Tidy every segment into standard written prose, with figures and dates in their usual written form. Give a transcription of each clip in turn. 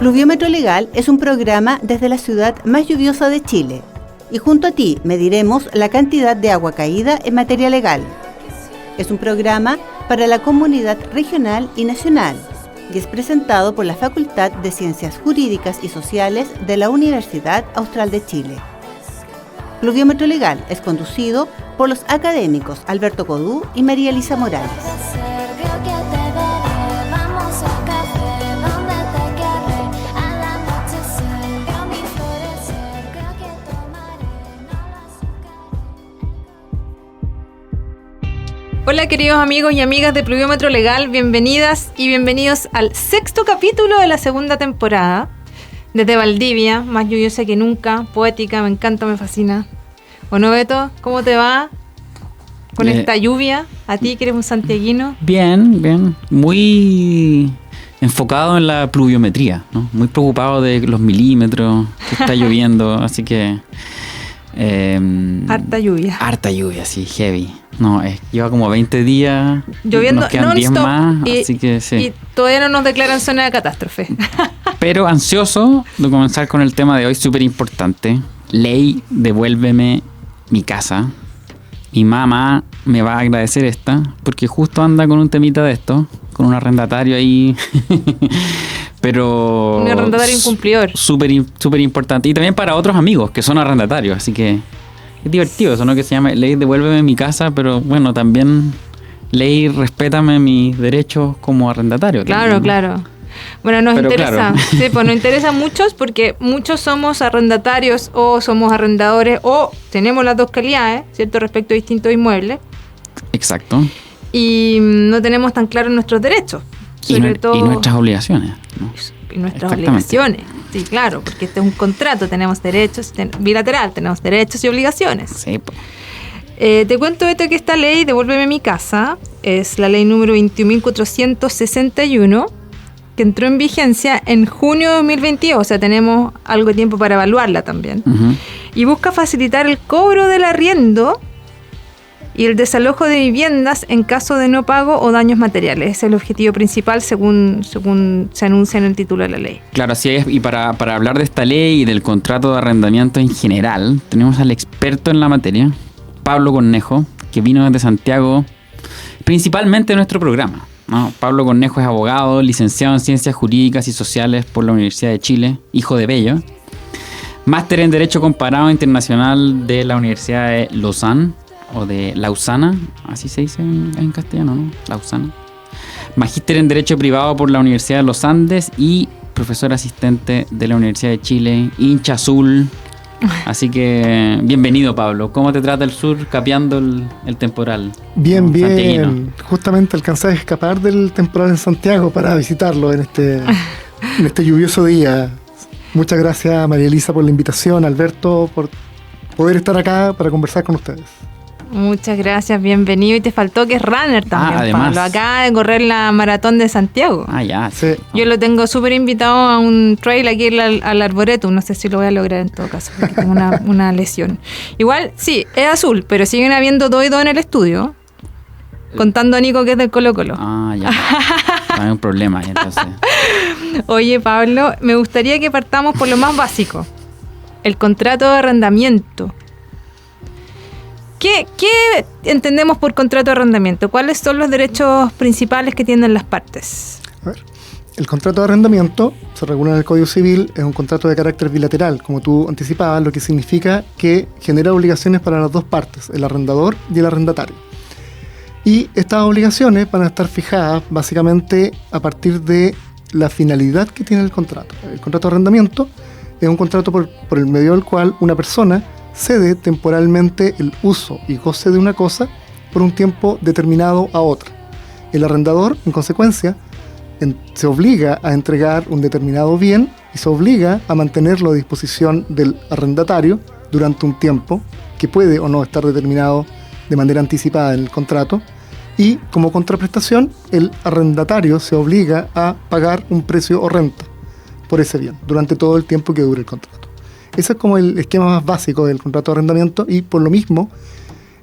Pluviómetro Legal es un programa desde la ciudad más lluviosa de Chile y junto a ti mediremos la cantidad de agua caída en materia legal. Es un programa para la comunidad regional y nacional y es presentado por la Facultad de Ciencias Jurídicas y Sociales de la Universidad Austral de Chile. Pluviómetro Legal es conducido por los académicos Alberto Codú y María Elisa Morales. Hola queridos amigos y amigas de Pluviómetro Legal, bienvenidas y bienvenidos al 6º capítulo de la segunda temporada. Desde Valdivia, más lluviosa que nunca, poética, me encanta, me fascina. Bueno, Beto, ¿cómo te va con esta lluvia? A ti que eres un santiaguino. Bien, muy enfocado en la pluviometría, ¿no? Muy preocupado de los milímetros que está lloviendo, así que... Harta lluvia, sí, heavy. No, lleva como 20 días. Lloviendo nos quedan 10 más, así que sí. Y todavía no nos declaran zona de catástrofe. Pero ansioso de comenzar con el tema de hoy, súper importante. Ley, devuélveme mi casa. Mi mamá me va a agradecer esta, porque justo anda con un temita de esto, con un arrendatario ahí. Pero un arrendatario incumplidor. Súper importante. Y también para otros amigos que son arrendatarios, así que es divertido eso, ¿no? Que se llama ley devuélveme mi casa, pero bueno, también ley respétame mis derechos como arrendatario. Claro, también, ¿no? Claro. Bueno, nos pero interesa. Claro. Sí, pues nos interesa a muchos porque muchos somos arrendatarios o somos arrendadores o tenemos las dos calidades, ¿cierto? Respecto a distintos inmuebles. Exacto. Y no tenemos tan claros nuestros derechos. Y nuestras obligaciones, ¿no? Y nuestras obligaciones. Sí, claro, porque este es un contrato, tenemos derechos, bilateral, tenemos derechos y obligaciones. Sí, pues. Te cuento, Beto, que esta ley, Devuélveme mi casa, es la ley número 21.461, que entró en vigencia en junio de 2022, o sea, tenemos algo de tiempo para evaluarla también. Uh-huh. Y busca facilitar el cobro del arriendo y el desalojo de viviendas en caso de no pago o daños materiales. Ese es el objetivo principal según se anuncia en el título de la ley. Claro, así es. Y para hablar de esta ley y del contrato de arrendamiento en general, tenemos al experto en la materia, Pablo Cornejo, que vino desde Santiago, principalmente de nuestro programa, ¿no? Pablo Cornejo es abogado, licenciado en Ciencias Jurídicas y Sociales por la Universidad de Chile, hijo de Bello, máster en Derecho Comparado Internacional de la Universidad de Lausanne, o de Lausana, así se dice en castellano, ¿no? Lausana. Magíster en Derecho Privado por la Universidad de los Andes y profesor asistente de la Universidad de Chile, hincha azul. Así que bienvenido, Pablo. ¿Cómo te trata el sur capeando el temporal? Bien. Justamente alcancé a escapar del temporal en Santiago para visitarlo en este lluvioso día. Muchas gracias, María Elisa, por la invitación, Alberto, por poder estar acá para conversar con ustedes. Muchas gracias, bienvenido. Y te faltó que es runner también, además. Pablo. Acaba de correr la maratón de Santiago. Ya. Sí. Yo lo tengo súper invitado a un trail aquí al Arboretum. No sé si lo voy a lograr en todo caso, porque tengo una lesión. Igual, sí, es azul, pero siguen habiendo 2 y 2 en el estudio. Contando a Nico, que es del Colo-Colo. Ya. No hay un problema ahí, entonces. Oye, Pablo, me gustaría que partamos por lo más básico. El contrato de arrendamiento. ¿Qué entendemos por contrato de arrendamiento? ¿Cuáles son los derechos principales que tienen las partes? A ver, el contrato de arrendamiento se regula en el Código Civil, es un contrato de carácter bilateral, como tú anticipabas, lo que significa que genera obligaciones para las dos partes, el arrendador y el arrendatario. Y estas obligaciones van a estar fijadas básicamente a partir de la finalidad que tiene el contrato. El contrato de arrendamiento es un contrato por el medio del cual una persona cede temporalmente el uso y goce de una cosa por un tiempo determinado a otra. El arrendador, en consecuencia, se obliga a entregar un determinado bien y se obliga a mantenerlo a disposición del arrendatario durante un tiempo que puede o no estar determinado de manera anticipada en el contrato, y como contraprestación el arrendatario se obliga a pagar un precio o renta por ese bien durante todo el tiempo que dure el contrato. Ese es como el esquema más básico del contrato de arrendamiento, y por lo mismo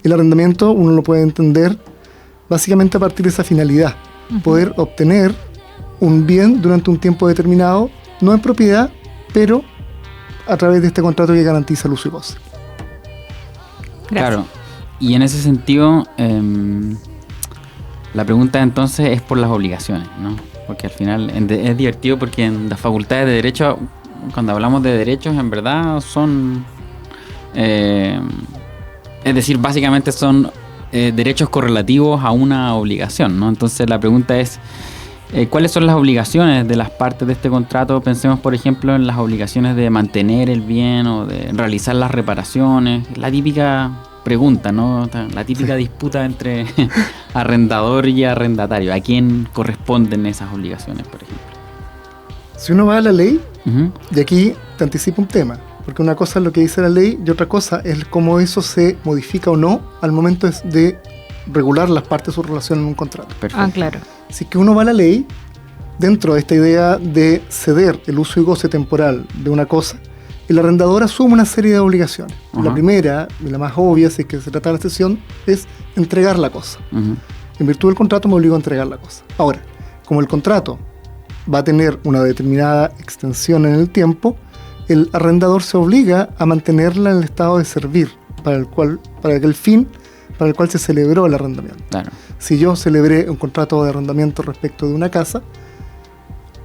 el arrendamiento uno lo puede entender básicamente a partir de esa finalidad, poder obtener un bien durante un tiempo determinado no en propiedad, pero a través de este contrato que garantiza el uso y goce. Gracias. Claro, y en ese sentido, la pregunta entonces es por las obligaciones, ¿no? Porque al final es divertido porque en las facultades de Derecho, cuando hablamos de derechos, en verdad son... es decir, básicamente son derechos correlativos a una obligación, ¿no? Entonces la pregunta es, ¿cuáles son las obligaciones de las partes de este contrato? Pensemos, por ejemplo, en las obligaciones de mantener el bien o de realizar las reparaciones. La típica pregunta, ¿no? La típica disputa entre arrendador y arrendatario. ¿A quién corresponden esas obligaciones, por ejemplo? Si uno va a la ley, Uh-huh. y aquí te anticipo un tema, porque una cosa es lo que dice la ley y otra cosa es cómo eso se modifica o no al momento de regular las partes de su relación en un contrato. Perfecto. Claro. Si que uno va a la ley, dentro de esta idea de ceder el uso y goce temporal de una cosa, el arrendador asume una serie de obligaciones. Ajá. La primera, y la más obvia, si es que se trata de la cesión, es entregar la cosa. Uh-huh. En virtud del contrato me obligo a entregar la cosa. Ahora, como el contrato va a tener una determinada extensión en el tiempo, el arrendador se obliga a mantenerla en el estado de servir para el fin para el cual se celebró el arrendamiento. Claro. Si yo celebré un contrato de arrendamiento respecto de una casa,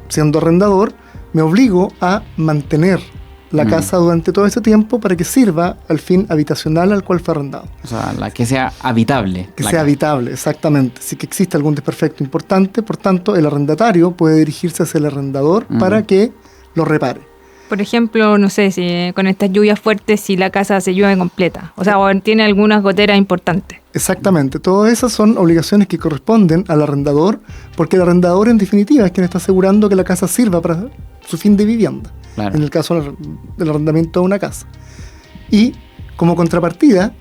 siendo arrendador, me obligo a mantener la casa durante todo ese tiempo para que sirva al fin habitacional al cual fue arrendado. O sea, que sea habitable. Que la sea casa. habitable, exactamente. Si que existe algún desperfecto importante, por tanto, el arrendatario puede dirigirse hacia el arrendador para que lo repare. Por ejemplo, no sé, si con estas lluvias fuertes, si la casa se llueve completa. O sea, o tiene algunas goteras importantes. Exactamente. Todas esas son obligaciones que corresponden al arrendador, porque el arrendador, en definitiva, es quien está asegurando que la casa sirva para su fin de vivienda. Claro. En el caso del arrendamiento de una casa. Y como contrapartida,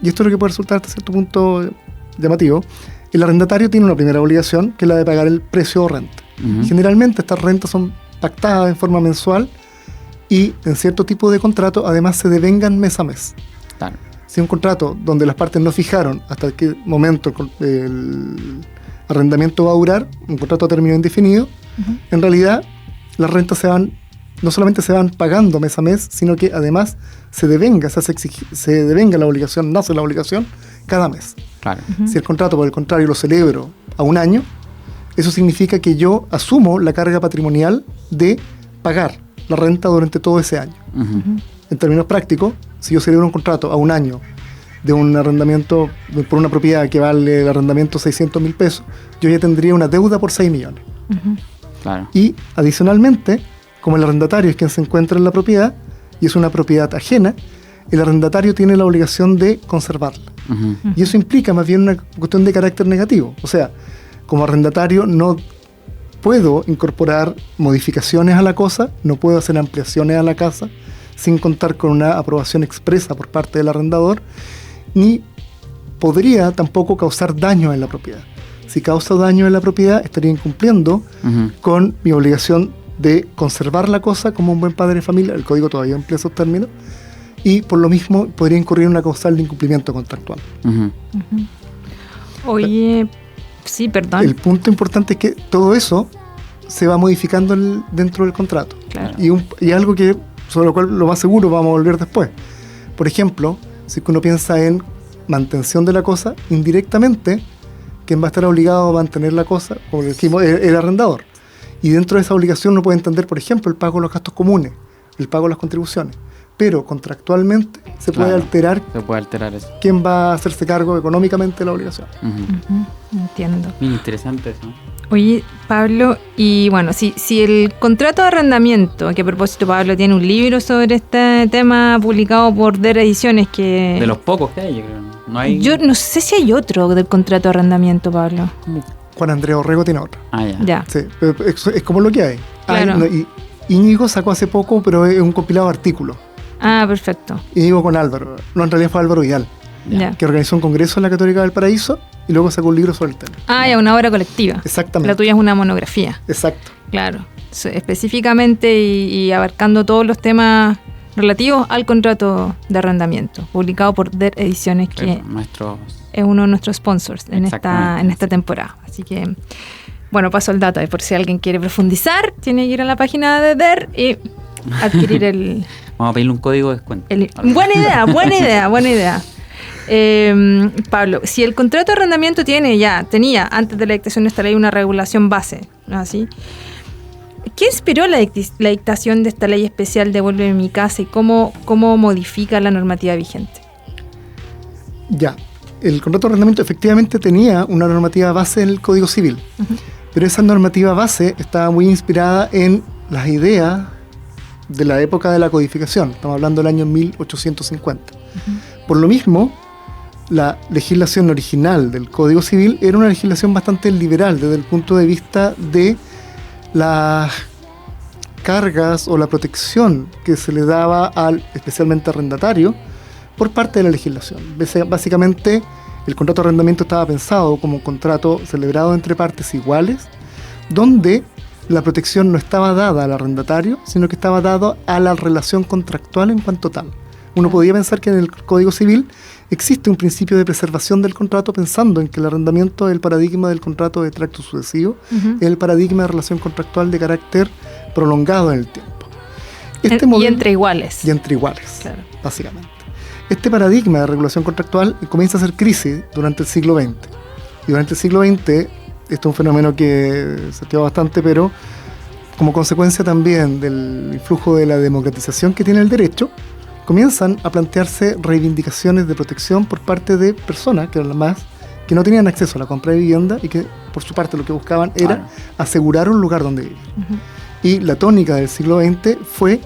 y esto es lo que puede resultar hasta cierto punto llamativo, el arrendatario tiene una primera obligación, que es la de pagar el precio o renta. Uh-huh. Generalmente estas rentas son pactadas en forma mensual y en cierto tipo de contrato además se devengan mes a mes. Claro. Si un contrato donde las partes no fijaron hasta qué momento el arrendamiento va a durar, un contrato a término indefinido, en realidad las rentas no solamente se van pagando mes a mes, sino que además se devenga la obligación, nace la obligación cada mes. Claro. Si el contrato, por el contrario, lo celebro a un año, eso significa que yo asumo la carga patrimonial de pagar la renta durante todo ese año. Uh-huh. En términos prácticos, si yo celebro un contrato a un año de un arrendamiento por una propiedad que vale el arrendamiento 600.000 pesos, yo ya tendría una deuda por 6 millones. Claro. Y adicionalmente, como el arrendatario es quien se encuentra en la propiedad y es una propiedad ajena, el arrendatario tiene la obligación de conservarla. Uh-huh. Y eso implica más bien una cuestión de carácter negativo. O sea, como arrendatario no puedo incorporar modificaciones a la cosa, no puedo hacer ampliaciones a la casa sin contar con una aprobación expresa por parte del arrendador, ni podría tampoco causar daño en la propiedad. Si causa daño en la propiedad, estaría incumpliendo con mi obligación de conservar la cosa como un buen padre de familia. El código todavía emplea esos términos, y por lo mismo podría incurrir en una causal de incumplimiento contractual. Oye, sí, perdón. El punto importante es que todo eso se va modificando dentro del contrato. Claro. Y algo sobre lo cual lo más seguro vamos a volver después. Por ejemplo, si uno piensa en mantención de la cosa, indirectamente, quien va a estar obligado a mantener la cosa, como dijimos, el arrendador. Y dentro de esa obligación uno puede entender, por ejemplo, el pago de los gastos comunes, el pago de las contribuciones. Pero contractualmente se puede alterar eso. quién va a hacerse cargo económicamente de la obligación. Entiendo. Bien interesante eso. Oye, Pablo, y bueno, si el contrato de arrendamiento, que a propósito Pablo tiene un libro sobre este tema publicado por DER Ediciones que... De los pocos que hay, yo creo. No hay... Yo no sé si hay otro del contrato de arrendamiento, Pablo. Juan Andrés Orrego tiene otra. Ya. Sí, es como lo que hay. Claro. Y Íñigo sacó hace poco, pero es un compilado de artículos. Ah, perfecto. Íñigo con Álvaro. No, en realidad fue Álvaro Vidal, Ya. que organizó un congreso en la Católica del Paraíso y luego sacó un libro sobre el tema. Ah, ya, una obra colectiva. Exactamente. La tuya es una monografía. Exacto. Claro. Específicamente y abarcando todos los temas relativos al contrato de arrendamiento, publicado por DER Ediciones, que Nuestros... es uno de nuestros sponsors en Exactamente, esta temporada. Así que Bueno, paso el dato, por si alguien quiere profundizar, tiene que ir a la página de DER y adquirir el... Vamos a pedirle un código de descuento. Buena idea. Pablo, si el contrato de arrendamiento tenía antes de la dictación de esta ley una regulación base, ¿no? ¿Así? ¿Qué inspiró la dictación de esta ley especial Devuélveme mi casa y cómo modifica la normativa vigente? Ya, el contrato de arrendamiento efectivamente tenía una normativa base en el Código Civil, pero esa normativa base estaba muy inspirada en las ideas de la época de la codificación. Estamos hablando del año 1850. Por lo mismo, la legislación original del Código Civil era una legislación bastante liberal desde el punto de vista de las cargas o la protección que se le daba especialmente arrendatario por parte de la legislación. Básicamente, el contrato de arrendamiento estaba pensado como un contrato celebrado entre partes iguales, donde la protección no estaba dada al arrendatario, sino que estaba dada a la relación contractual en cuanto tal. Uno podía pensar que en el Código Civil existe un principio de preservación del contrato, pensando en que el arrendamiento es el paradigma del contrato de tracto sucesivo, es el paradigma de relación contractual de carácter prolongado en el tiempo. Y entre iguales. Y entre iguales, claro. Básicamente. Este paradigma de regulación contractual comienza a hacer crisis durante el siglo XX. Y durante el siglo XX, esto es un fenómeno que se activa bastante, pero como consecuencia también del influjo de la democratización que tiene el derecho, comienzan a plantearse reivindicaciones de protección por parte de personas que eran las más que no tenían acceso a la compra de vivienda y que por su parte lo que buscaban era asegurar un lugar donde vivir. Y la tónica del siglo XX fue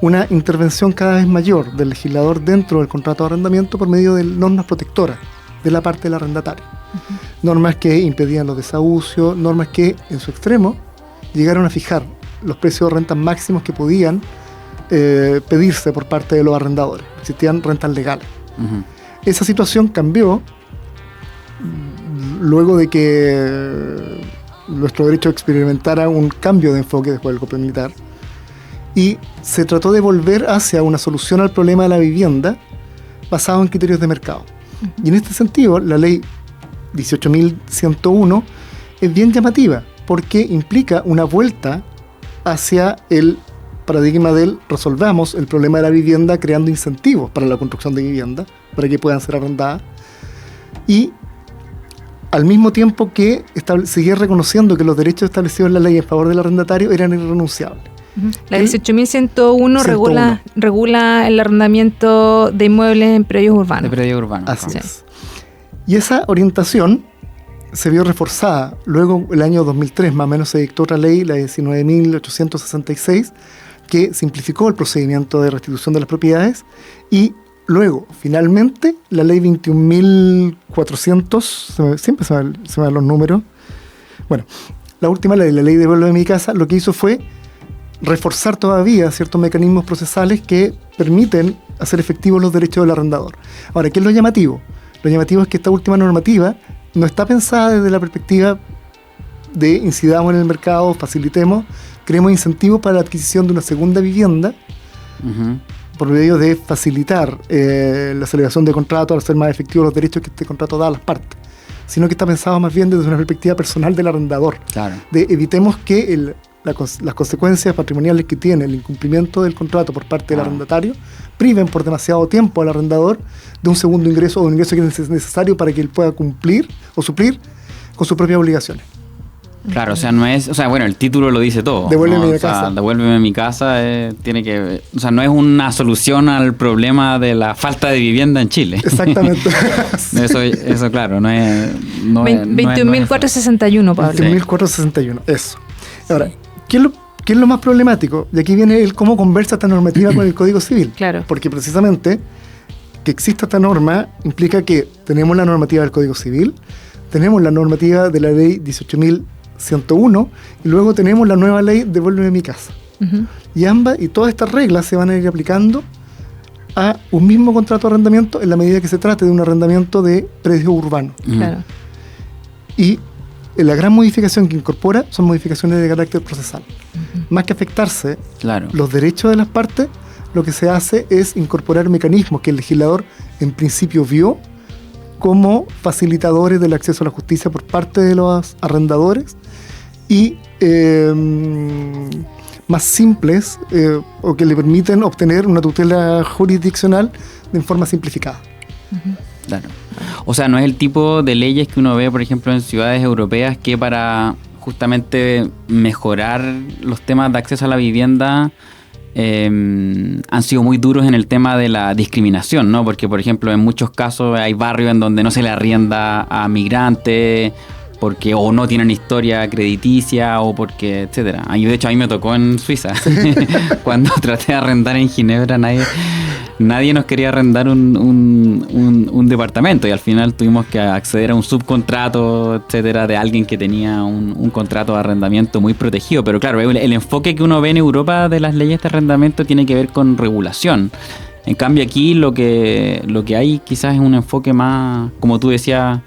una intervención cada vez mayor del legislador dentro del contrato de arrendamiento por medio de normas protectoras de la parte del arrendatario. Normas que impedían los desahucios, normas que en su extremo llegaron a fijar los precios de rentas máximos que podían pedirse por parte de los arrendadores. Existían rentas legales. Esa situación cambió luego de que nuestro derecho experimentara un cambio de enfoque después del golpe militar y se trató de volver hacia una solución al problema de la vivienda basado en criterios de mercado. Y en este sentido, la ley 18.101 es bien llamativa porque implica una vuelta hacia el paradigma del resolvamos el problema de la vivienda creando incentivos para la construcción de vivienda, para que puedan ser arrendadas, y al mismo tiempo que seguir reconociendo que los derechos establecidos en la ley en favor del arrendatario eran irrenunciables. La 18.101 regula el arrendamiento de inmuebles en predios urbanos. Así es. Y esa orientación se vio reforzada. Luego, el año 2003, más o menos, se dictó otra ley, la 19.866, que simplificó el procedimiento de restitución de las propiedades, y luego, finalmente, la ley 21.400, siempre se me dan los números. Bueno, la última ley, la ley Devuélveme mi casa, lo que hizo fue reforzar todavía ciertos mecanismos procesales que permiten hacer efectivos los derechos del arrendador. Ahora, ¿qué es lo llamativo? Lo llamativo es que esta última normativa no está pensada desde la perspectiva de incidamos en el mercado, facilitemos, creemos incentivos para la adquisición de una segunda vivienda por medio de facilitar la celebración de contrato al hacer más efectivos los derechos que este contrato da a las partes, sino que está pensado más bien desde una perspectiva personal del arrendador. Claro. De evitemos que las consecuencias patrimoniales que tiene el incumplimiento del contrato por parte del arrendatario priven por demasiado tiempo al arrendador de un segundo ingreso o un ingreso que es necesario para que él pueda cumplir o suplir con sus propias obligaciones. Claro, o sea, no es, o sea, bueno, el título lo dice todo. Devuélveme mi casa. Devuélveme mi casa, tiene que, o sea, no es una solución al problema de la falta de vivienda en Chile. Exactamente. Eso claro, no es 21.461, Pablo. 21.461, eso. Ahora, ¿qué es lo más problemático? Y aquí viene el cómo conversa esta normativa con el Código Civil. Claro. Porque precisamente que exista esta norma implica que tenemos la normativa del Código Civil, tenemos la normativa de la ley 18.101 y luego tenemos la nueva ley Devuélveme mi casa. Y todas estas reglas se van a ir aplicando a un mismo contrato de arrendamiento en la medida que se trate de un arrendamiento de predio urbano. Claro. Y la gran modificación que incorpora son modificaciones de carácter procesal. Más que afectarse los derechos de las partes, lo que se hace es incorporar mecanismos que el legislador en principio vio como facilitadores del acceso a la justicia por parte de los arrendadores y más simples o que le permiten obtener una tutela jurisdiccional de forma simplificada. Claro. O sea, no es el tipo de leyes que uno ve, por ejemplo, en ciudades europeas que para justamente mejorar los temas de acceso a la vivienda han sido muy duros en el tema de la discriminación, ¿no? Porque, por ejemplo, en muchos casos hay barrios en donde no se le arrienda a migrantes porque o no tienen historia crediticia o porque, etcétera. De hecho, a mí me tocó en Suiza. Cuando traté de arrendar en Ginebra, nadie nos quería arrendar un departamento y al final tuvimos que acceder a un subcontrato, etcétera, de alguien que tenía un contrato de arrendamiento muy protegido. Pero claro, el enfoque que uno ve en Europa de las leyes de arrendamiento tiene que ver con regulación. En cambio aquí lo que hay quizás es un enfoque más, como tú decías,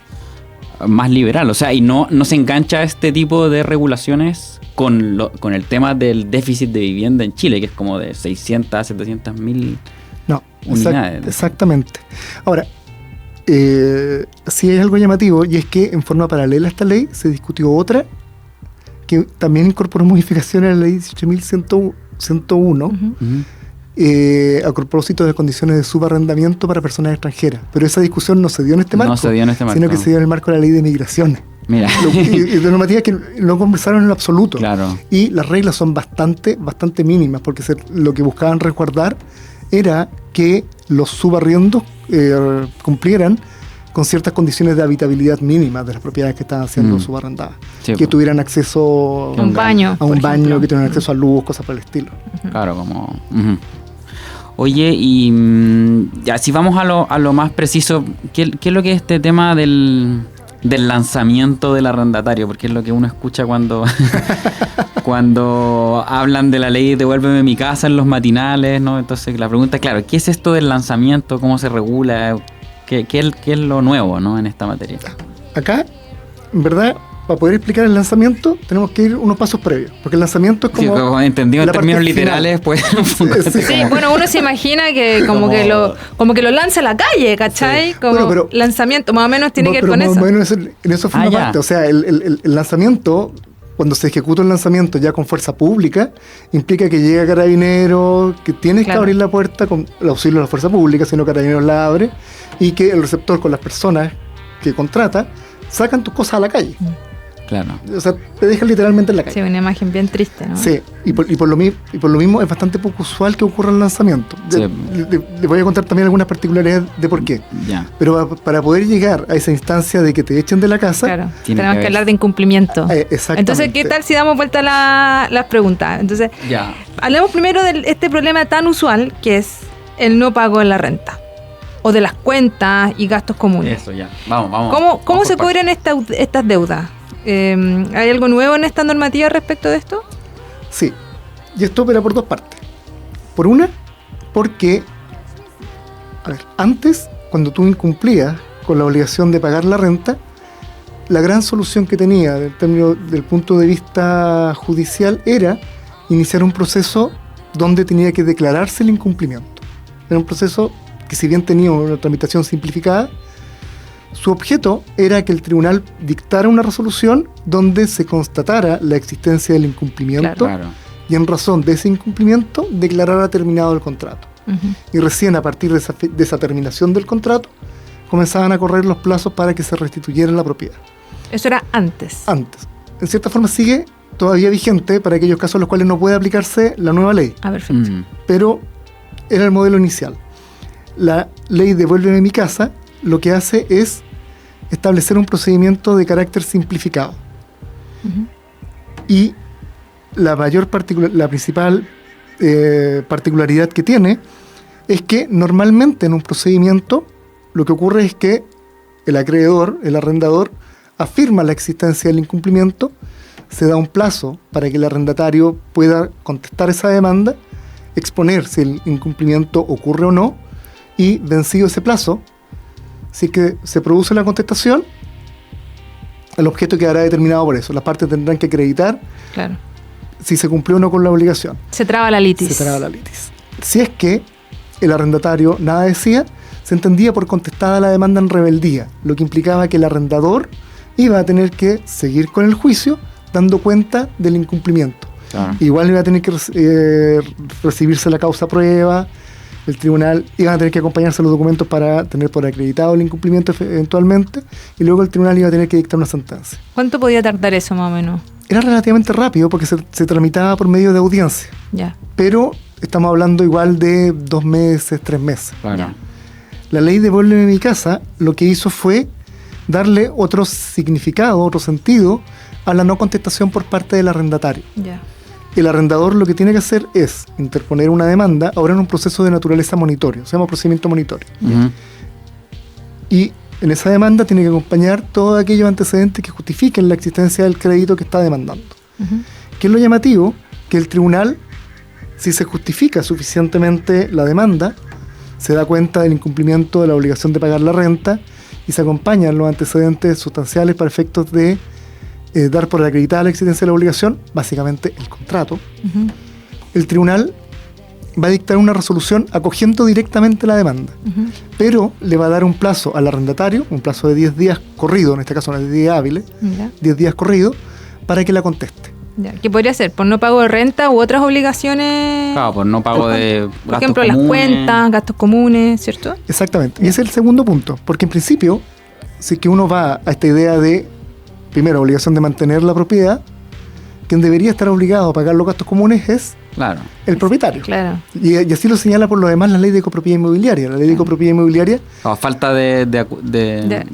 más liberal. O sea, y no se engancha este tipo de regulaciones con el tema del déficit de vivienda en Chile, que es como de 600 a 700 mil unidades. Exactamente. Ahora, sí hay algo llamativo, y es que en forma paralela a esta ley se discutió otra que también incorporó modificaciones a la ley 18.101 a propósito de condiciones de subarrendamiento para personas extranjeras. Pero esa discusión no se dio en este marco, sino que se dio en el marco de la ley de migraciones. Mira. Y de normativas que no conversaron en lo absoluto. Claro. Y las reglas son bastante mínimas, porque lo que buscaban resguardar era que los subarriendos cumplieran con ciertas condiciones de habitabilidad mínimas de las propiedades que estaban siendo subarrendadas. Sí, que tuvieran acceso a un baño, que tuvieran acceso a luz, cosas por el estilo. Claro, como... Oye, y ya si vamos a lo más preciso, ¿qué es lo que es este tema del lanzamiento del arrendatario? Porque es lo que uno escucha cuando hablan de la ley Devuélveme mi casa en los matinales, ¿no? Entonces la pregunta es, claro, ¿qué es esto del lanzamiento? ¿Cómo se regula? ¿Qué es lo nuevo, ¿no? En esta materia? Acá, en verdad, para poder explicar el lanzamiento tenemos que ir unos pasos previos, porque el lanzamiento es como... Sí, entendido en términos literales, pues... Sí, bueno, uno se imagina que como que lo lanza a la calle, ¿cachai? Sí. Como pero, lanzamiento, más o menos tiene que ver con eso. Más o menos en eso forma parte. O sea, el lanzamiento, cuando se ejecuta un lanzamiento ya con fuerza pública, implica que llega Carabineros, que tienes que abrir la puerta con el auxilio de la fuerza pública, sino Carabineros la abre, y que el receptor con las personas que contrata sacan tus cosas a la calle. Claro. O sea, te dejan literalmente en la calle. Sí, una imagen bien triste, ¿no? Sí, y por lo mismo es bastante poco usual que ocurra el lanzamiento. Sí. Le voy a contar también algunas particularidades de por qué. Ya. Pero para poder llegar a esa instancia de que te echen de la casa... Claro, tenemos que hablar de incumplimiento. Exactamente. Entonces, ¿qué tal si damos vuelta a las preguntas? Entonces, hablemos primero de este problema tan usual que es el no pago de la renta o de las cuentas y gastos comunes. Eso, ya. Vamos. ¿Cómo se cobran estas deudas? ¿Hay algo nuevo en esta normativa respecto de esto? Sí, y esto opera por dos partes. Por una, porque antes, cuando tú incumplías con la obligación de pagar la renta, la gran solución que tenía del punto de vista judicial era iniciar un proceso donde tenía que declararse el incumplimiento. Era un proceso que, si bien tenía una tramitación simplificada, su objeto era que el tribunal dictara una resolución donde se constatara la existencia del incumplimiento, y en razón de ese incumplimiento declarara terminado el contrato. Y recién a partir de esa terminación del contrato comenzaban a correr los plazos para que se restituyera la propiedad. Eso era antes. Antes. En cierta forma sigue todavía vigente para aquellos casos en los cuales no puede aplicarse la nueva ley. Perfecto. Pero era el modelo inicial. La ley Devuélveme mi casa lo que hace es establecer un procedimiento de carácter simplificado. Y la principal particularidad que tiene es que normalmente en un procedimiento lo que ocurre es que el acreedor, el arrendador, afirma la existencia del incumplimiento, se da un plazo para que el arrendatario pueda contestar esa demanda, exponer si el incumplimiento ocurre o no, y vencido ese plazo, si es que se produce la contestación, el objeto quedará determinado por eso. Las partes tendrán que acreditar si se cumplió o no con la obligación. Se traba la litis. Si es que el arrendatario nada decía, se entendía por contestada la demanda en rebeldía, lo que implicaba que el arrendador iba a tener que seguir con el juicio dando cuenta del incumplimiento. Claro. Igual iba a tener que recibirse la causa prueba, el tribunal iba a tener que acompañarse los documentos para tener por acreditado el incumplimiento eventualmente, y luego el tribunal iba a tener que dictar una sentencia. ¿Cuánto podía tardar eso más o menos? Era relativamente rápido porque se tramitaba por medio de audiencia, Ya. pero estamos hablando igual de 2 meses, 3 meses. Claro. Ya. La ley Devuélveme mi casa lo que hizo fue darle otro significado, otro sentido a la no contestación por parte del arrendatario. Ya. El arrendador lo que tiene que hacer es interponer una demanda, ahora en un proceso de naturaleza monitorio, se llama procedimiento monitorio. Ujú. Y en esa demanda tiene que acompañar todos aquellos antecedentes que justifiquen la existencia del crédito que está demandando. Ujú. ¿Qué es lo llamativo? Que el tribunal, si se justifica suficientemente la demanda, se da cuenta del incumplimiento de la obligación de pagar la renta y se acompañan los antecedentes sustanciales para efectos de dar por acreditada la existencia de la obligación, básicamente el contrato. Ujú. El tribunal va a dictar una resolución acogiendo directamente la demanda, Ujú. pero le va a dar un plazo al arrendatario, un plazo de 10 días corrido, en este caso no es de 10 hábiles, Ya. 10 días corrido, para que la conteste. Ya. ¿Qué podría ser? ¿Por no pago de renta u otras obligaciones? Claro, por no pago de Por gastos ejemplo, las comunes. cuentas, gastos comunes, ¿cierto? Exactamente. Y ese es el segundo punto, porque en principio, si que uno va a esta idea de, primero, obligación de mantener la propiedad, quien debería estar obligado a pagar los gastos comunes es Claro. el propietario. Claro. Y así lo señala por lo demás la ley de copropiedad inmobiliaria. La ley de copropiedad inmobiliaria, A falta de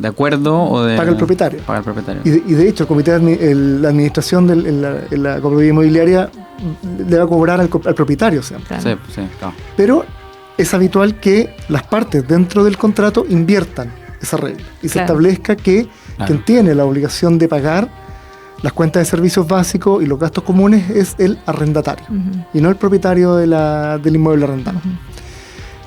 acuerdo o de... Paga el propietario. Paga el propietario. y de hecho el comité la administración en la copropiedad inmobiliaria le va a cobrar al propietario siempre. Claro. Sí, sí, claro. Pero es habitual que las partes dentro del contrato inviertan esa regla y se Claro. establezca que Claro. quien tiene la obligación de pagar las cuentas de servicios básicos y los gastos comunes es el arrendatario Ujú. y no el propietario del inmueble arrendado. Ujú.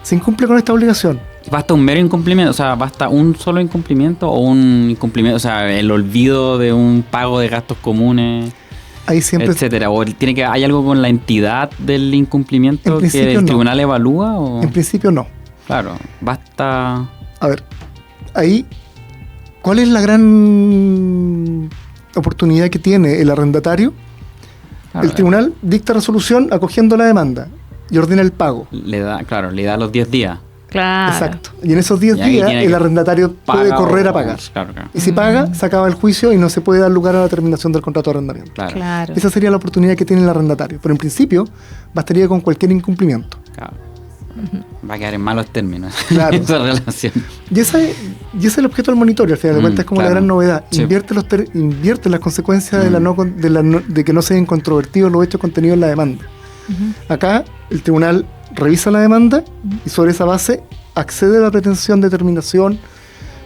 Se incumple con esta obligación. ¿Basta un mero incumplimiento? O sea, ¿basta un solo incumplimiento o un incumplimiento? O sea, el olvido de un pago de gastos comunes, Ahí siempre etcétera. ¿O hay algo con la entidad del incumplimiento En que principio el no. tribunal evalúa? O... en principio no. Claro, basta... A ver, ahí, ¿cuál es la gran oportunidad que tiene el arrendatario? Claro, El tribunal dicta resolución acogiendo la demanda y ordena el pago. le da los 10 días. Claro. Exacto. Y en esos 10 Y ahí días tiene el que arrendatario puede Paga correr o- a pagar. Claro, claro. Y si paga, se acaba el juicio y no se puede dar lugar a la terminación del contrato de arrendamiento. Claro, Claro. Esa sería la oportunidad que tiene el arrendatario. Pero en principio, bastaría con cualquier incumplimiento. claro. Va a quedar en malos términos Claro. esa relación. Y ese es el objeto del monitoreo, al final de cuentas es como claro. la gran novedad. Sí. Invierte las consecuencias de que no se den controvertidos los hechos contenidos en la demanda. Acá el tribunal revisa la demanda y sobre esa base accede a la pretensión de terminación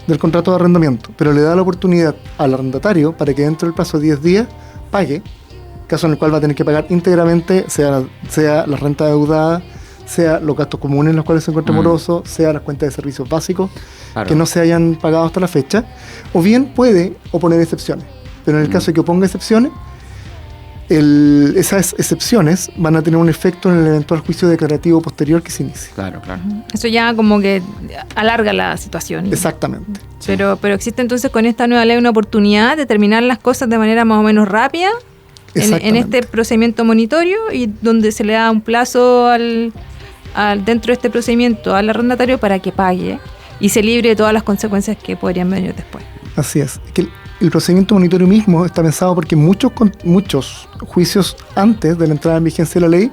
del contrato de arrendamiento, pero le da la oportunidad al arrendatario para que dentro del plazo de 10 días pague, caso en el cual va a tener que pagar íntegramente, sea la renta deudada, sea los gastos comunes en los cuales se encuentra moroso, sea las cuentas de servicios básicos Claro. que no se hayan pagado hasta la fecha, o bien puede oponer excepciones. Pero en el caso de que oponga excepciones, esas excepciones van a tener un efecto en el eventual juicio declarativo posterior que se inicie. Claro, claro. Eso ya como que alarga la situación. Exactamente. Pero existe entonces con esta nueva ley una oportunidad de terminar las cosas de manera más o menos rápida en Exactamente. este procedimiento monitorio y donde se le da un plazo dentro de este procedimiento al arrendatario para que pague y se libre de todas las consecuencias que podrían venir después. Así es. Es que el procedimiento monitorio mismo está pensado porque muchos juicios antes de la entrada en vigencia de la ley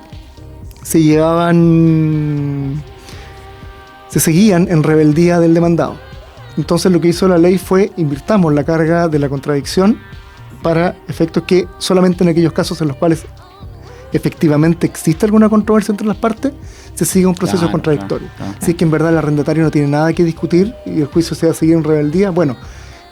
se seguían en rebeldía del demandado. Entonces lo que hizo la ley fue invirtamos la carga de la contradicción para efectos que solamente en aquellos casos en los cuales efectivamente existe alguna controversia entre las partes, se siga un proceso Claro, contradictorio. claro, claro. Si es que en verdad el arrendatario no tiene nada que discutir y el juicio se va a seguir en rebeldía, bueno,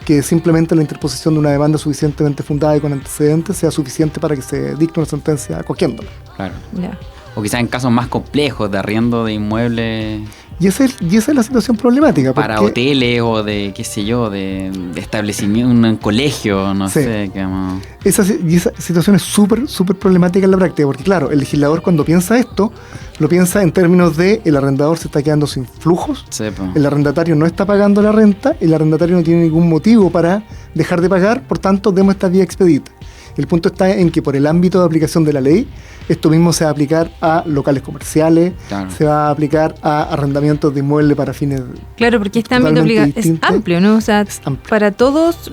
que simplemente la interposición de una demanda suficientemente fundada y con antecedentes sea suficiente para que se dicte una sentencia acogiéndola. Claro. Ya. O quizás en casos más complejos de arriendo de inmuebles Y esa es la situación problemática. para porque hoteles o de, qué sé yo, de establecimiento, un colegio, no Sí. sé, qué más. esa situación es súper problemática en la práctica, porque claro, el legislador cuando piensa esto, lo piensa en términos de el arrendador se está quedando sin flujos, Sí, po. el arrendatario no está pagando la renta, el arrendatario no tiene ningún motivo para dejar de pagar, por tanto, demos esta vía expedita. El punto está en que por el ámbito de aplicación de la ley, esto mismo se va a aplicar a locales comerciales, Claro. se va a aplicar a arrendamientos de inmuebles para fines... Claro, porque este ámbito Totalmente es distinto. amplio, ¿no? O sea, amplio. para todos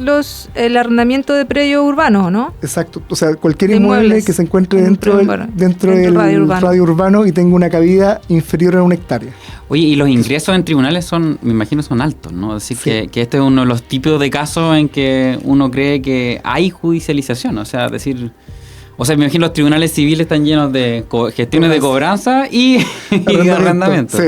el arrendamiento de predios urbanos, ¿no? Exacto, o sea, cualquier De inmueble inmuebles. que se encuentre En un dentro dentro del radio urbano. radio urbano y tenga una cabida inferior a 1 hectárea. Oye, y los ingresos en tribunales son, me imagino, son altos, ¿no? Es decir, Sí. que este es uno de los tipos de casos en que uno cree que hay judicialización, o sea, me imagino los tribunales civiles están llenos de gestiones de cobranza y de arrendamiento. Sí,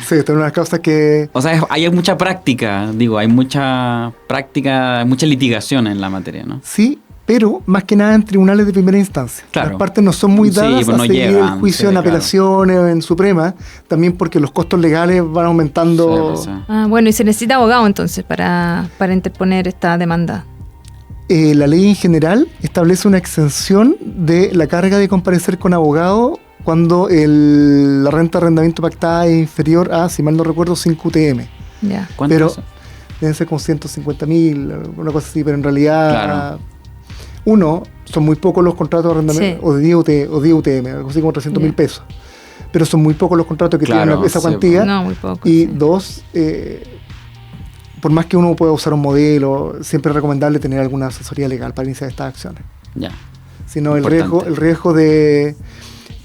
sí, esta es una de las causas que... O sea, hay mucha práctica, hay mucha práctica, mucha litigación en la materia, ¿no? Sí, pero más que nada en tribunales de primera instancia. Claro. Las partes no son muy Sí, dadas pues no a seguir llegan, el juicio sí, en claro. apelaciones o en Suprema, también porque los costos legales van aumentando. Sí. Ah, bueno, y se necesita abogado entonces para interponer esta demanda. La ley en general establece una exención de la carga de comparecer con abogado cuando la renta de arrendamiento pactada es inferior a, si mal no recuerdo, 5 UTM. Ya. ¿Cuánto Pero es eso? deben ser como 150.000, una cosa así, pero en realidad, Claro. son muy pocos los contratos de arrendamiento, Sí. o 10 UTM, algo así como 300.000 Ya. pesos. Pero son muy pocos los contratos que Claro, tienen esa sí, cuantía. No, muy poco. Y sí. 2, por más que uno pueda usar un modelo, siempre es recomendable tener alguna asesoría legal para iniciar estas acciones. Ya. Si no, el Importante. riesgo de...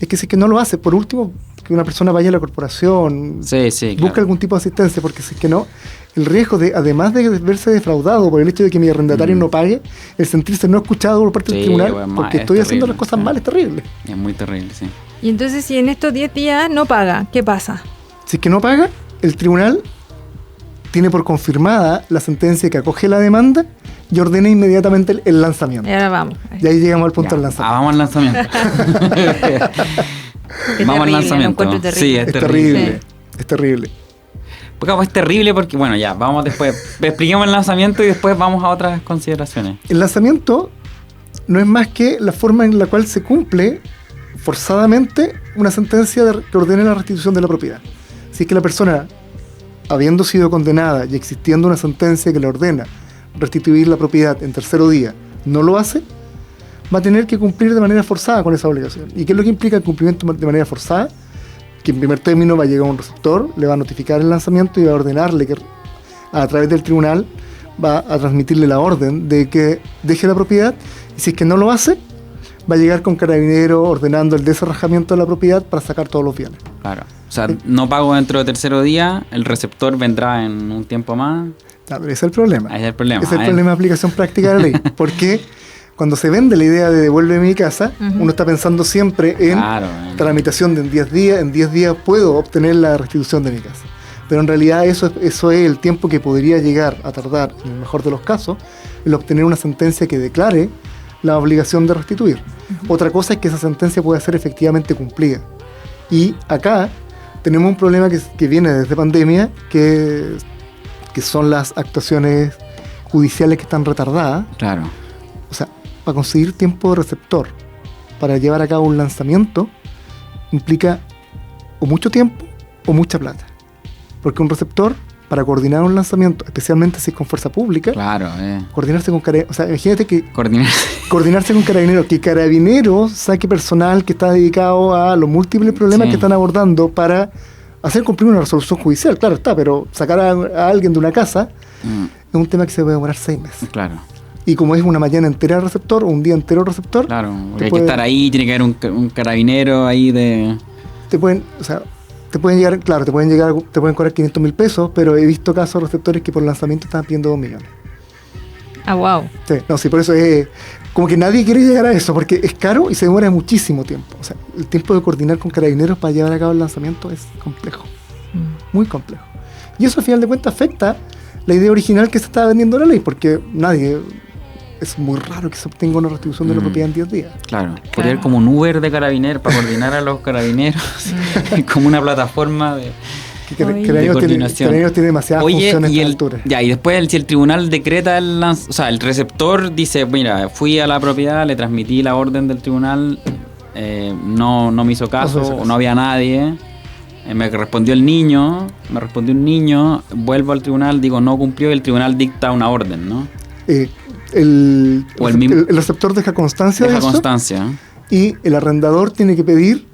Es que si es que no lo hace, por último, que una persona vaya a la corporación, Sí, sí, busca claro. algún tipo de asistencia, porque si es que no, el riesgo de, además de verse defraudado por el hecho de que mi arrendatario no pague, el sentirse no escuchado por parte del Sí, tribunal, bueno, porque es estoy haciendo las terrible, cosas sí. mal, es terrible. Es muy terrible, sí. Y entonces, si en estos 10 días no paga, ¿qué pasa? Si es que no paga, el tribunal tiene por confirmada la sentencia que acoge la demanda y ordena inmediatamente el lanzamiento. Y ahora vamos. Y ahí llegamos al punto Ya. del lanzamiento. Vamos al lanzamiento. Qué Vamos al terrible, lo lanzamiento. encuentro terrible. Sí, Es terrible, Sí. es terrible. Porque es terrible porque, bueno, ya, vamos después. Expliquemos el lanzamiento y después vamos a otras consideraciones. El lanzamiento no es más que la forma en la cual se cumple forzadamente una sentencia que ordene la restitución de la propiedad. Si es que la persona, habiendo sido condenada y existiendo una sentencia que le ordena restituir la propiedad en tercero día, no lo hace, va a tener que cumplir de manera forzada con esa obligación. ¿Y qué es lo que implica el cumplimiento de manera forzada? Que en primer término va a llegar un receptor, le va a notificar el lanzamiento y va a ordenarle que a través del tribunal va a transmitirle la orden de que deje la propiedad, y si es que no lo hace, va a llegar con carabinero ordenando el desarrajamiento de la propiedad para sacar todos los bienes. Claro. O sea, no pago dentro de tercero día, el receptor vendrá en un tiempo más. Claro, ese es el problema. Ahí es el problema. Ese es el problema de aplicación práctica de la ley. Porque cuando se vende la idea de devuélveme mi casa, Ujú. uno está pensando siempre en Claro. tramitación de en 10 días. En 10 días puedo obtener la restitución de mi casa. Pero en realidad eso es el tiempo que podría llegar a tardar, en el mejor de los casos, el obtener una sentencia que declare la obligación de restituir. Otra cosa es que esa sentencia pueda ser efectivamente cumplida. Y acá tenemos un problema que viene desde pandemia, que son las actuaciones judiciales que están retardadas. Claro. O sea, para conseguir tiempo de receptor, para llevar a cabo un lanzamiento, implica o mucho tiempo o mucha plata. Porque un receptor, para coordinar un lanzamiento, especialmente si es con fuerza pública, Claro. coordinarse con carabineros, o sea, imagínate que Coordinar. coordinarse con carabineros, que carabineros saque personal que está dedicado a los múltiples problemas Sí. que están abordando para hacer cumplir una resolución judicial, claro está, pero sacar a alguien de una casa es un tema que se puede demorar 6 meses. Claro. Y como es una mañana entera el receptor, o un día entero el receptor, Claro. Porque Te hay puede- que estar ahí, tiene que haber un carabinero ahí de. te pueden llegar, claro, te pueden cobrar 500.000 pesos, pero he visto casos de receptores que por lanzamiento están pidiendo 2 millones. Ah, wow. Sí, no, sí, por eso es como que nadie quiere llegar a eso, porque es caro y se demora muchísimo tiempo. O sea, el tiempo de coordinar con carabineros para llevar a cabo el lanzamiento es complejo, muy complejo. Y eso al final de cuentas afecta la idea original que se estaba vendiendo la ley, porque es muy raro que se obtenga una restitución de la propiedad en 10 días. Claro. Podría haber como un Uber de carabineros para coordinar a los carabineros. Como una plataforma de. Que Oye. Carabineros tiene demasiadas funciones a esta altura. y después si el tribunal decreta o sea, el receptor dice, mira, fui a la propiedad, le transmití la orden del tribunal, no me hizo caso, o no había nadie, me respondió un niño, vuelvo al tribunal, digo no cumplió, y el tribunal dicta una orden, ¿no? el receptor deja constancia de eso. Y el arrendador tiene que pedir,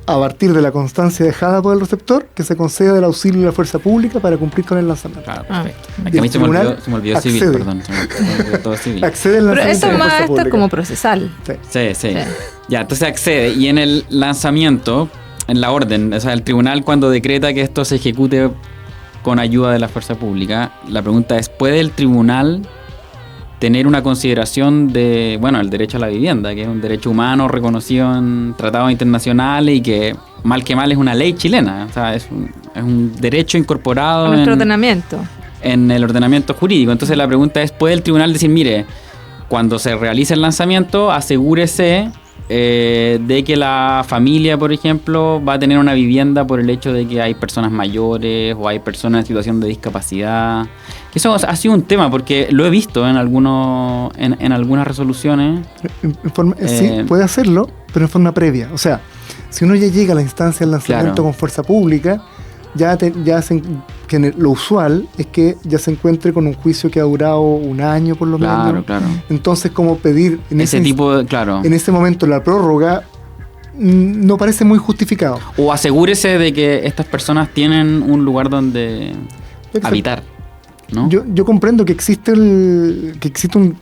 a partir de la constancia dejada por el receptor, que se conceda el auxilio de la fuerza pública para cumplir con el lanzamiento. Claro, perfecto. Aquí a mí se me olvidó civil, perdón. Todo civil. Accede al lanzamiento. Pero eso más esto es como procesal. Sí. Ya, entonces accede. Y en el lanzamiento, en la orden, o sea, el tribunal cuando decreta que esto se ejecute con ayuda de la fuerza pública, la pregunta es, ¿puede el tribunal tener una consideración de, bueno, el derecho a la vivienda, que es un derecho humano reconocido en tratados internacionales y que mal es una ley chilena? O sea, es un derecho incorporado en nuestro ordenamiento. En el ordenamiento jurídico. Entonces la pregunta es, ¿puede el tribunal decir, mire, cuando se realice el lanzamiento, asegúrese de que la familia, por ejemplo, va a tener una vivienda por el hecho de que hay personas mayores o hay personas en situación de discapacidad? Que eso ha sido un tema, porque lo he visto en algunas resoluciones. Sí, puede hacerlo, pero en forma previa. O sea, si uno ya llega a la instancia del lanzamiento con fuerza pública, lo usual es que ya se encuentre con un juicio que ha durado un año por lo menos. Claro. Entonces, como pedir en ese momento la prórroga no parece muy justificado. O asegúrese de que estas personas tienen un lugar donde habitar, ¿no? Yo comprendo que existe un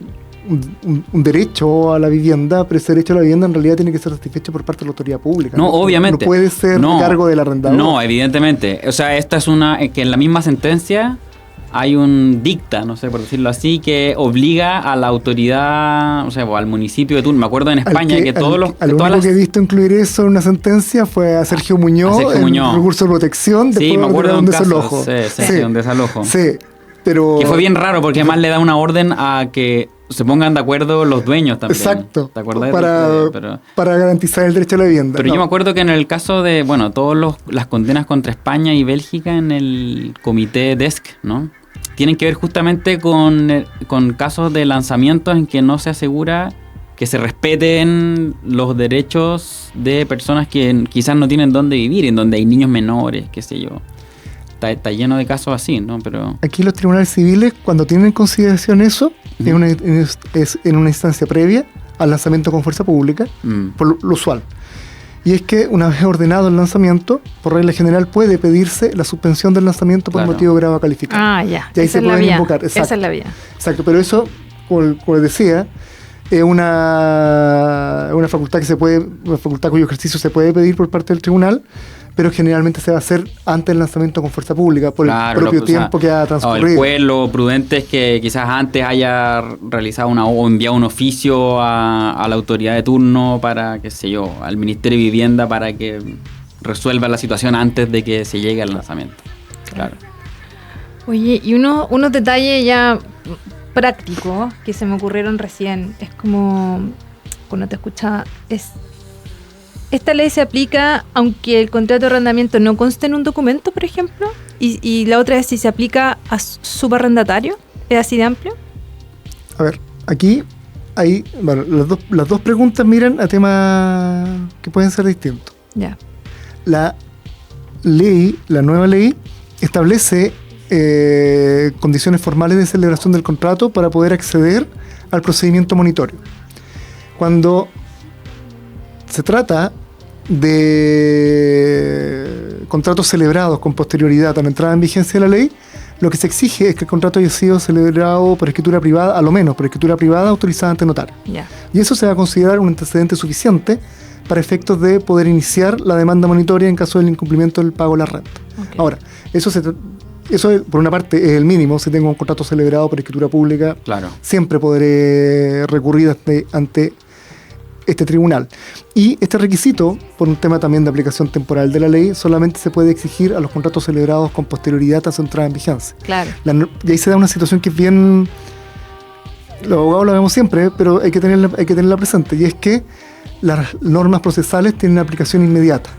derecho a la vivienda, pero ese derecho a la vivienda en realidad tiene que ser satisfecho por parte de la autoridad pública. No, obviamente. No puede ser cargo del arrendador. No, evidentemente. O sea, esta es que en la misma sentencia hay un dicta, no sé, por decirlo así, que obliga a la autoridad, o sea, al municipio de turno. Me acuerdo en España que todos los... Al único que he visto incluir eso en una sentencia fue a Sergio Muñoz, en recurso de protección. Sí, me acuerdo de un desalojo. Sí, un desalojo. Sí, pero... Que fue bien raro porque además le da una orden a que se pongan de acuerdo los dueños también. Exacto. ¿Te acuerdas? Para garantizar el derecho a la vivienda. Pero yo me acuerdo que en el caso de, todas las condenas contra España y Bélgica en el comité DESC, ¿no? Tienen que ver justamente con casos de lanzamientos en que no se asegura que se respeten los derechos de personas que quizás no tienen dónde vivir, en donde hay niños menores, qué sé yo. Está lleno de casos así, ¿no? Pero aquí los tribunales civiles, cuando tienen en consideración eso, es en una instancia previa al lanzamiento con fuerza pública, por lo usual. Y es que una vez ordenado el lanzamiento, por regla general puede pedirse la suspensión del lanzamiento por motivo de grado calificado. Ya. Y ahí se pueden invocar. Esa es la vía. Exacto, pero eso, como decía, es una facultad una facultad cuyo ejercicio se puede pedir por parte del tribunal, pero generalmente se va a hacer antes del lanzamiento con fuerza pública, por el propio tiempo que ha transcurrido. Lo prudente es que quizás antes haya realizado o enviado un oficio a la autoridad de turno para, qué sé yo, al Ministerio de Vivienda para que resuelva la situación antes de que se llegue al lanzamiento. Claro. Oye, y unos detalles ya prácticos que se me ocurrieron recién. Es como, cuando te escuchaba, ¿esta ley se aplica aunque el contrato de arrendamiento no conste en un documento, por ejemplo? Y la otra es si se aplica a subarrendatario. ¿Es así de amplio? A ver, aquí hay... las dos preguntas miran a temas que pueden ser distintos. Ya. La nueva ley, establece condiciones formales de celebración del contrato para poder acceder al procedimiento monitorio. Cuando se trata de contratos celebrados con posterioridad a la entrada en vigencia de la ley, lo que se exige es que el contrato haya sido celebrado por escritura privada, a lo menos por escritura privada autorizada ante notario. Yeah. Y eso se va a considerar un antecedente suficiente para efectos de poder iniciar la demanda monitoria en caso del incumplimiento del pago de la renta. Okay. Ahora, eso por una parte es el mínimo. Si tengo un contrato celebrado por escritura pública, claro, siempre podré recurrir ante este tribunal. Y este requisito, por un tema también de aplicación temporal de la ley, solamente se puede exigir a los contratos celebrados con posterioridad a su entrada en vigencia. Claro. Y ahí se da una situación que es bien... Los abogados la vemos siempre, pero hay que tenerla presente, y es que las normas procesales tienen aplicación inmediata.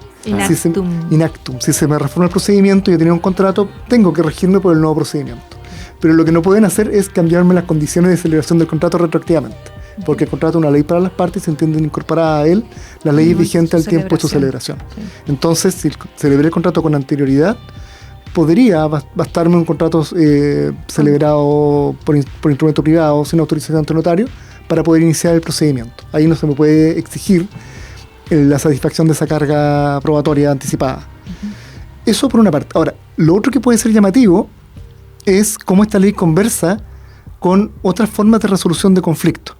Inactum. Si se me reforma el procedimiento y yo tenía un contrato, tengo que regirme por el nuevo procedimiento. Pero lo que no pueden hacer es cambiarme las condiciones de celebración del contrato retroactivamente, porque el contrato es una ley para las partes y se entienden incorporadas a él las leyes vigentes al tiempo de su celebración. Sí. Entonces, si celebré el contrato con anterioridad, podría bastarme un contrato celebrado por instrumento privado sin autorización ante notario para poder iniciar el procedimiento. Ahí no se me puede exigir la satisfacción de esa carga probatoria anticipada. Eso por una parte. Ahora, lo otro que puede ser llamativo es cómo esta ley conversa con otras formas de resolución de conflictos.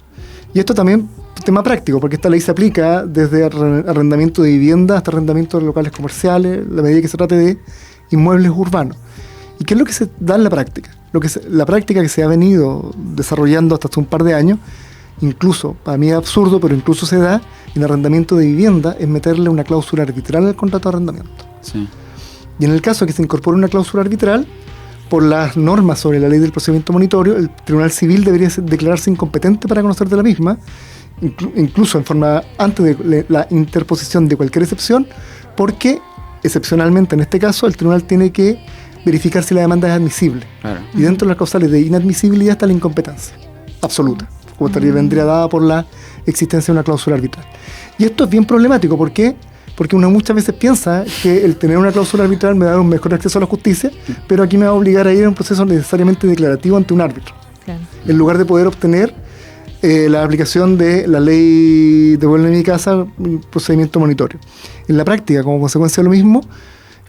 Y esto también es un tema práctico, porque esta ley se aplica desde arrendamiento de vivienda hasta arrendamiento de locales comerciales, la medida que se trate de inmuebles urbanos. ¿Y qué es lo que se da en la práctica? La práctica que se ha venido desarrollando hasta hace un par de años, incluso, para mí es absurdo, pero incluso se da en arrendamiento de vivienda, es meterle una cláusula arbitral al contrato de arrendamiento. Sí. Y en el caso de que se incorpore una cláusula arbitral, por las normas sobre la ley del procedimiento monitorio, el Tribunal Civil debería declararse incompetente para conocer de la misma, incluso en forma antes de la interposición de cualquier excepción, porque excepcionalmente en este caso el tribunal tiene que verificar si la demanda es admisible. Claro. Y dentro de las causales de inadmisibilidad está la incompetencia absoluta, como vendría dada por la existencia de una cláusula arbitral. Y esto es bien problemático. ¿Por qué? Porque uno muchas veces piensa que el tener una cláusula arbitral me da un mejor acceso a la justicia, pero aquí me va a obligar a ir a un proceso necesariamente declarativo ante un árbitro. Claro. En lugar de poder obtener la aplicación de la ley Devuelve mi casa, procedimiento monitorio. En la práctica, como consecuencia de lo mismo,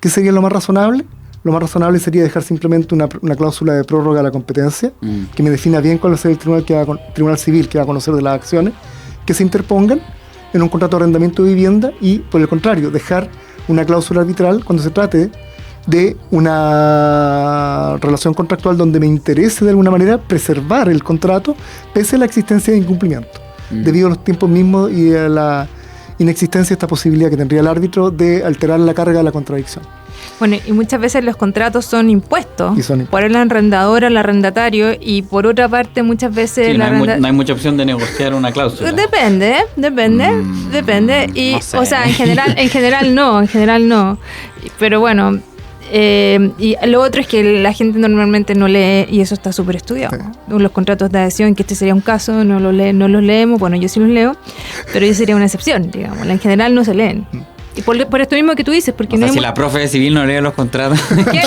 ¿qué sería lo más razonable? Lo más razonable sería dejar simplemente una cláusula de prórroga a la competencia, que me defina bien cuál va a ser el tribunal civil que va a conocer de las acciones que se interpongan en un contrato de arrendamiento de vivienda, y por el contrario, dejar una cláusula arbitral cuando se trate de una relación contractual donde me interese de alguna manera preservar el contrato pese a la existencia de incumplimiento, debido a los tiempos mismos y a la inexistencia de esta posibilidad que tendría el árbitro de alterar la carga de la contradicción. Bueno, y muchas veces los contratos son impuestos por el arrendador al arrendatario, y por otra parte muchas veces no hay mucha opción de negociar una cláusula. Depende. Y, no sé. O sea, en general no. Pero bueno, y lo otro es que la gente normalmente no lee, y eso está súper estudiado. Sí. Los contratos de adhesión, que este sería un caso, no los leemos. Bueno, yo sí los leo, pero yo sería una excepción, digamos. En general no se leen. Y por esto mismo que tú dices, porque si la profe de civil no lee los contratos, ¿quién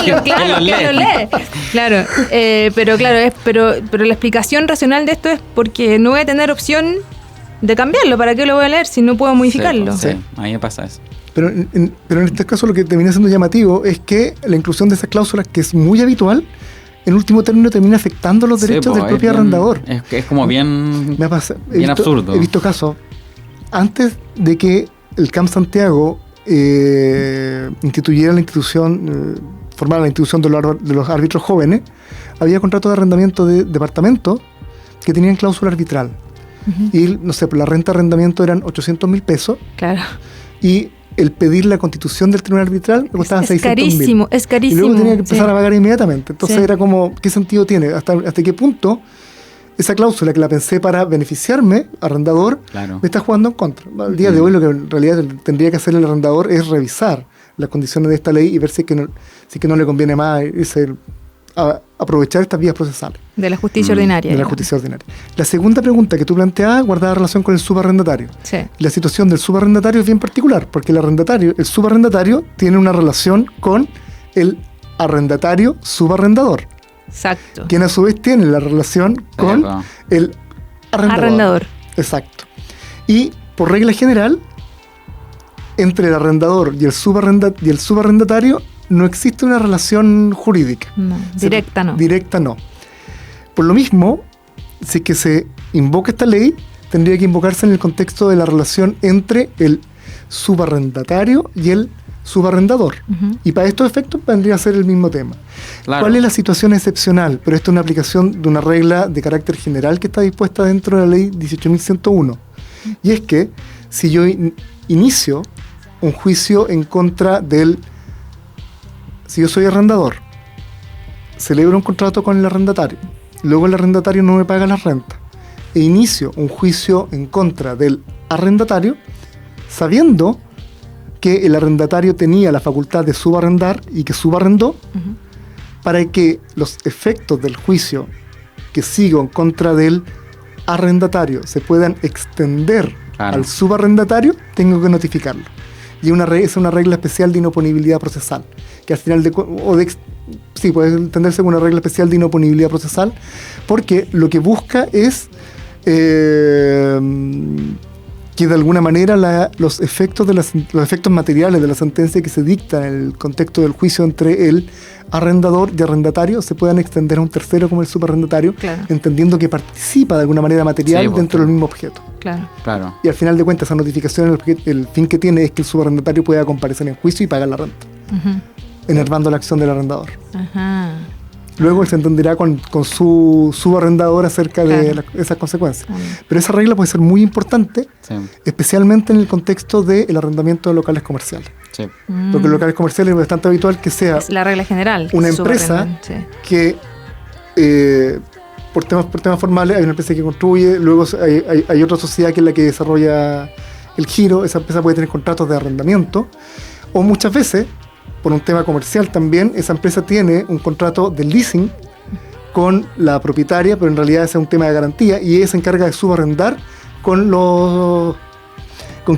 lo lee? Claro, pero la explicación racional de esto es porque no voy a tener opción de cambiarlo. ¿Para qué lo voy a leer si no puedo modificarlo? Sí, a mí me pasa eso. Pero en este caso lo que termina siendo llamativo es que la inclusión de esas cláusulas, que es muy habitual, en último término termina afectando los derechos del propio arrendador. Es como bien absurdo. He visto casos antes de que el CAM Santiago instituyera la institución, formara la institución de los árbitros jóvenes. Había contratos de arrendamiento de departamentos que tenían cláusula arbitral. Y, no sé, la renta de arrendamiento eran 800.000 pesos. Claro. Y el pedir la constitución del tribunal arbitral me costaba 600.000. Es carísimo. Y luego tenía que empezar a pagar inmediatamente. Entonces era como, ¿qué sentido tiene? ¿Hasta qué punto esa cláusula que la pensé para beneficiarme, arrendador, me está jugando en contra? Al día de hoy lo que en realidad tendría que hacer el arrendador es revisar las condiciones de esta ley y ver si es que no le conviene más aprovechar estas vías procesales. De la justicia ordinaria. De la justicia ordinaria. La segunda pregunta que tú planteabas guardaba relación con el subarrendatario. Sí. La situación del subarrendatario es bien particular, porque el subarrendatario tiene una relación con el arrendatario subarrendador. Exacto. Quien a su vez tiene la relación con el arrendador. Exacto. Y por regla general, entre el arrendador y el subarrendatario no existe una relación jurídica. No, directa no. Directa no. Por lo mismo, si es que se invoca esta ley, tendría que invocarse en el contexto de la relación entre el subarrendatario y el subarrendador. Y para estos efectos vendría a ser el mismo tema. Claro. ¿Cuál es la situación excepcional? Pero esto es una aplicación de una regla de carácter general que está dispuesta dentro de la ley 18.101. Y es que si yo inicio un juicio en contra si yo soy arrendador, celebro un contrato con el arrendatario, luego el arrendatario no me paga la renta, e inicio un juicio en contra del arrendatario, sabiendo que el arrendatario tenía la facultad de subarrendar y que subarrendó, para que los efectos del juicio que sigo en contra del arrendatario se puedan extender al subarrendatario, tengo que notificarlo. y es una regla especial de inoponibilidad procesal, que al final sí, puede entenderse como una regla especial de inoponibilidad procesal, porque lo que busca es que de alguna manera los efectos materiales de la sentencia que se dicta en el contexto del juicio entre el arrendador y arrendatario se puedan extender a un tercero como el subarrendatario, claro, entendiendo que participa de alguna manera material Sí, dentro del mismo objeto. claro. Y al final de cuentas, esa notificación, el fin que tiene es que el subarrendatario pueda comparecer en juicio y pagar la renta, enervando la acción del arrendador. Ajá. Luego él se entenderá con su subarrendador acerca de Claro. esas consecuencias. Pero esa regla puede ser muy importante, Sí, especialmente en el contexto del arrendamiento de locales comerciales. sí. Porque en locales comerciales es bastante habitual que sea Es la regla general. una que empresa subarrendan, sí. que por temas formales hay una empresa que construye, luego hay otra sociedad que es la que desarrolla el giro. Esa empresa puede tener contratos de arrendamiento, o muchas veces, por un tema comercial también, esa empresa tiene un contrato de leasing con la propietaria, pero en realidad ese es un tema de garantía, y ella se encarga de subarrendar con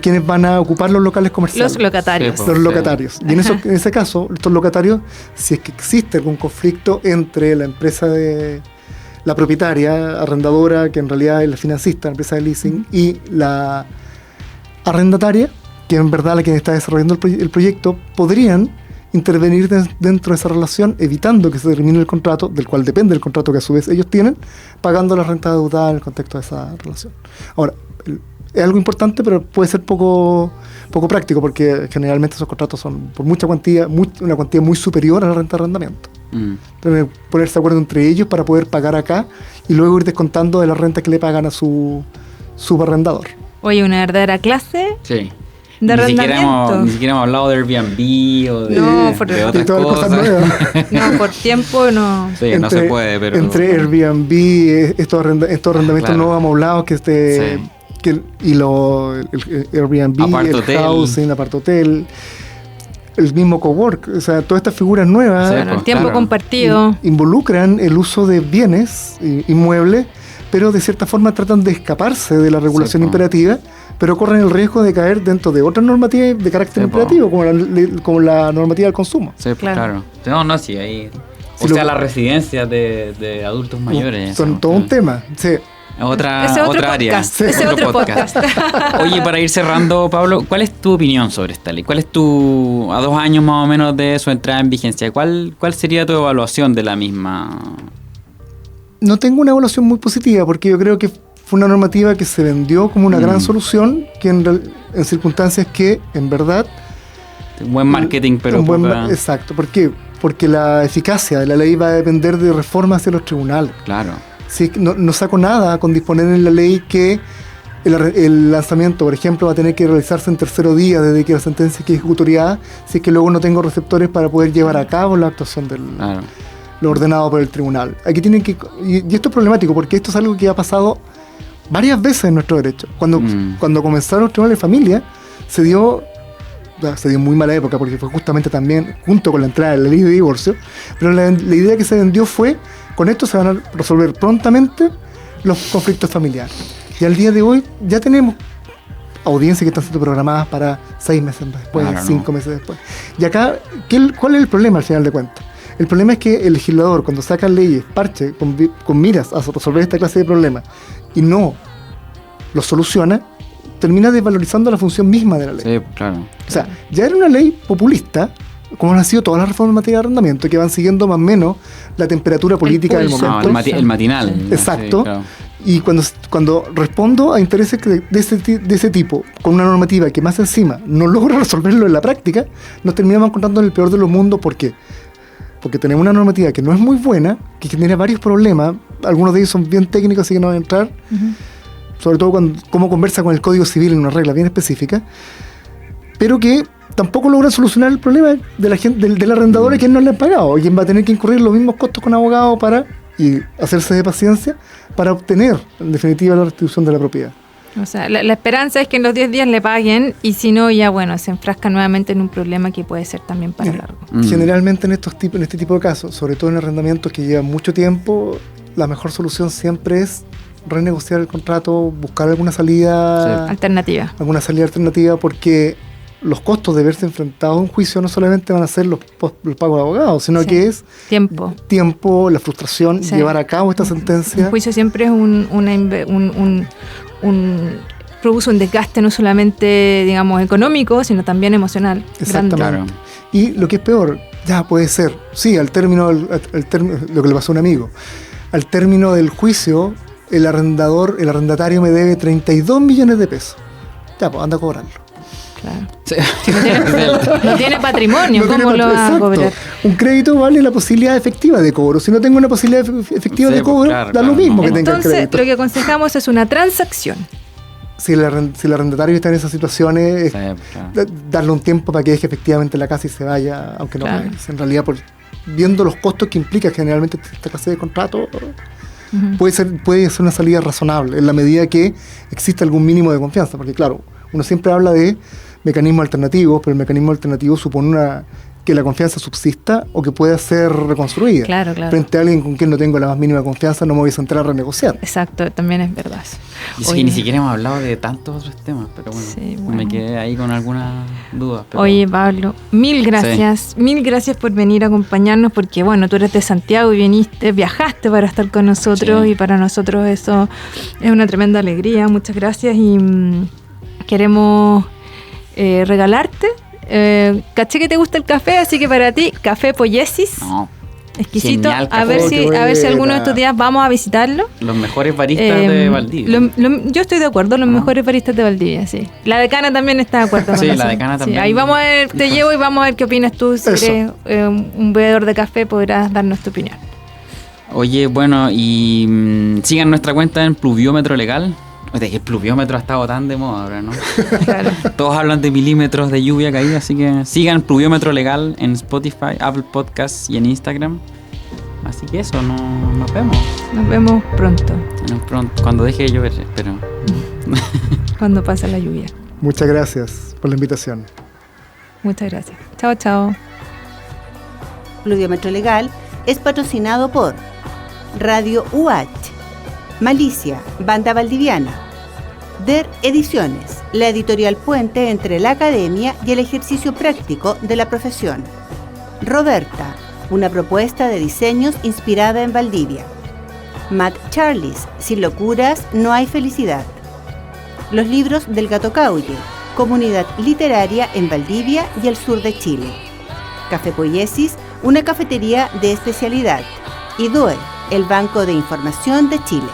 quienes van a ocupar los locales comerciales. Los locatarios. Sí, Los Sí. locatarios. Y en ese caso, estos locatarios, si es que existe algún conflicto entre la empresa de la propietaria, arrendadora, que en realidad es la financista, la empresa de leasing, y la arrendataria, que en verdad la quien está desarrollando el proyecto, podrían intervenir dentro de esa relación, evitando que se termine el contrato, del cual depende el contrato que a su vez ellos tienen, pagando la renta deudada en el contexto de esa relación. Ahora, es algo importante, pero puede ser poco práctico, porque generalmente esos contratos son por mucha cuantía, una cuantía muy superior a la renta de arrendamiento. Entonces, ponerse de acuerdo entre ellos para poder pagar acá y luego ir descontando de la renta que le pagan a su subarrendador. Oye, una verdadera clase Sí. de arrendamiento. Ni siquiera hemos hablado de Airbnb o de, No, por- de de otras todas las cosas. cosas nuevas. No, por tiempo no. Sí, no se puede, pero... Entre Airbnb, estos arrendamientos Claro. nuevos amoblados el Airbnb, Apart el hotel. housing, apart hotel, el mismo cowork, o sea, todas estas figuras nuevas Sí, Bueno, el pues, tiempo claro. compartido. involucran el uso de bienes inmuebles, pero de cierta forma tratan de escaparse de la regulación Sí, po. imperativa, pero corren el riesgo de caer dentro de otras normativas de carácter Sí, po. imperativo, como la normativa del consumo. Sí, pues, Claro. claro. No, sí, ahí... Sí, O sea, lo- las residencias de adultos mayores. Son eso, todo un sí. tema. Sí. Otra Ese otro área. podcast. Ese otro podcast. Oye, para ir cerrando, Pablo, ¿cuál es tu opinión sobre esta ley? ¿Cuál es a 2 años más o menos de su entrada en vigencia? ¿Cuál sería tu evaluación de la misma? No tengo una evaluación muy positiva, porque yo creo que fue una normativa que se vendió como una gran solución, que en circunstancias que, en verdad... Buen marketing, pero Exacto. ¿Por qué? Porque la eficacia de la ley va a depender de reformas hacia los tribunales. Claro. Si es que no saco nada con disponer en la ley que el lanzamiento, por ejemplo, va a tener que realizarse en tercero día desde que la sentencia quede ejecutoriada, si es que luego no tengo receptores para poder llevar a cabo la actuación Claro. lo ordenado por el tribunal. Aquí tienen que... Y esto es problemático, porque esto es algo que ha pasado varias veces en nuestro derecho. Cuando comenzaron los tribunales de familia, se dio muy mala época, porque fue justamente también junto con la entrada de la ley de divorcio, pero la idea que se vendió fue, con esto se van a resolver prontamente los conflictos familiares. Y al día de hoy ya tenemos audiencias que están siendo programadas para 6 meses después, Claro, 5 meses después. Y acá, ¿cuál es el problema al final de cuentas? El problema es que el legislador, cuando saca leyes, parche, con miras a resolver esta clase de problemas, y no los soluciona, termina desvalorizando la función misma de la ley. Sí, claro. O sea, ya era una ley populista, como han sido todas las reformas en materia de arrendamiento, que van siguiendo más o menos la temperatura política del pulso. momento. No, el matinal. Exacto. Sí, claro. Y cuando respondo a intereses de ese tipo, con una normativa que más encima no logra resolverlo en la práctica, nos terminamos encontrando en el peor de los mundos. ¿Por qué? Porque tenemos una normativa que no es muy buena, que genera varios problemas, algunos de ellos son bien técnicos, así que no voy a entrar, sobre todo cómo conversa con el Código Civil en una regla bien específica, pero que tampoco logra solucionar el problema de la gente, del arrendador a quien no le han pagado, y quien va a tener que incurrir los mismos costos con abogados y hacerse de paciencia para obtener, en definitiva, la restitución de la propiedad. O sea, la esperanza es que en los 10 días le paguen y si no, ya bueno, se enfrasca nuevamente en un problema que puede ser también para largo. Generalmente en este tipo de casos, sobre todo en arrendamientos que llevan mucho tiempo, la mejor solución siempre es renegociar el contrato, buscar alguna salida Alternativa. alternativa, porque los costos de verse enfrentado a un juicio no solamente van a ser los pagos de abogados, sino Sí. que es Tiempo. la frustración, Sí. llevar a cabo esta sentencia. El juicio siempre es produce un desgaste no solamente, digamos, económico, sino también emocional. Exactamente. Grande. Claro. Y lo que es peor, ya puede ser, sí, al término, lo que le pasó a un amigo, al término del juicio, el arrendatario me debe 32 millones de pesos. Ya, pues anda a cobrarlo. Claro. Sí. No tiene patrimonio, No tiene ¿cómo lo va a exacto. cobrar? Un crédito vale la posibilidad efectiva de cobro. Si no tengo una posibilidad efectiva Sí, de cobro, claro, da lo claro, mismo no. que tenga el Entonces, crédito. lo que aconsejamos es una transacción. Si el arrendatario está en esas situaciones, Sí, claro. darle un tiempo para que deje efectivamente la casa y se vaya, aunque no Claro. pague. En realidad, viendo los costos que implica generalmente esta clase de contrato, Ujú. puede ser una salida razonable en la medida que existe algún mínimo de confianza, porque claro, uno siempre habla de mecanismos alternativos, pero el mecanismo alternativo supone que la confianza subsista o que pueda ser reconstruida. Claro, claro. Frente a alguien con quien no tengo la más mínima confianza, no me voy a sentar a renegociar. Exacto, también es verdad. Y sí que Oye. ni siquiera hemos hablado de tantos otros temas, pero bueno, Sí, bueno. me quedé ahí con algunas dudas. Pero Oye, Pablo, mil gracias por venir a acompañarnos, porque bueno, tú eres de Santiago y viajaste para estar con nosotros, Sí. y para nosotros eso es una tremenda alegría. Muchas gracias y queremos regalarte. Caché que te gusta el café, así que para ti, Café Poiesis, no, exquisito. genial A ver café. si alguno de estos días vamos a visitarlo. los mejores baristas de Valdivia. Yo estoy de acuerdo, los mejores baristas de Valdivia, sí. La decana también está de acuerdo Sí, con la eso. decana Sí, también. ahí vamos a ver, te llevo y vamos a ver qué opinas tú. Si Eso. eres un bebedor de café, podrás darnos tu opinión. Oye, bueno, y sigan nuestra cuenta en Pluviómetro Legal. Oye, el pluviómetro ha estado tan de moda ahora, ¿no? Claro. Todos hablan de milímetros de lluvia caída, así que sigan Pluviómetro Legal en Spotify, Apple Podcasts y en Instagram. Así que eso, nos vemos. Nos vemos pronto, Pronto, cuando deje de llover, espero. cuando pase la lluvia. Muchas gracias por la invitación. Muchas gracias. Chao, chao. Pluviómetro Legal es patrocinado por Radio UH, Malicia, Banda Valdiviana, DER Ediciones, la editorial puente entre la academia y el ejercicio práctico de la profesión. Roberta, una propuesta de diseños inspirada en Valdivia. Matt Charles, sin locuras no hay felicidad. Los libros del Gato Caulle, comunidad literaria en Valdivia y el sur de Chile. Café Poiesis, una cafetería de especialidad. Y DOE, el Banco de Información de Chile.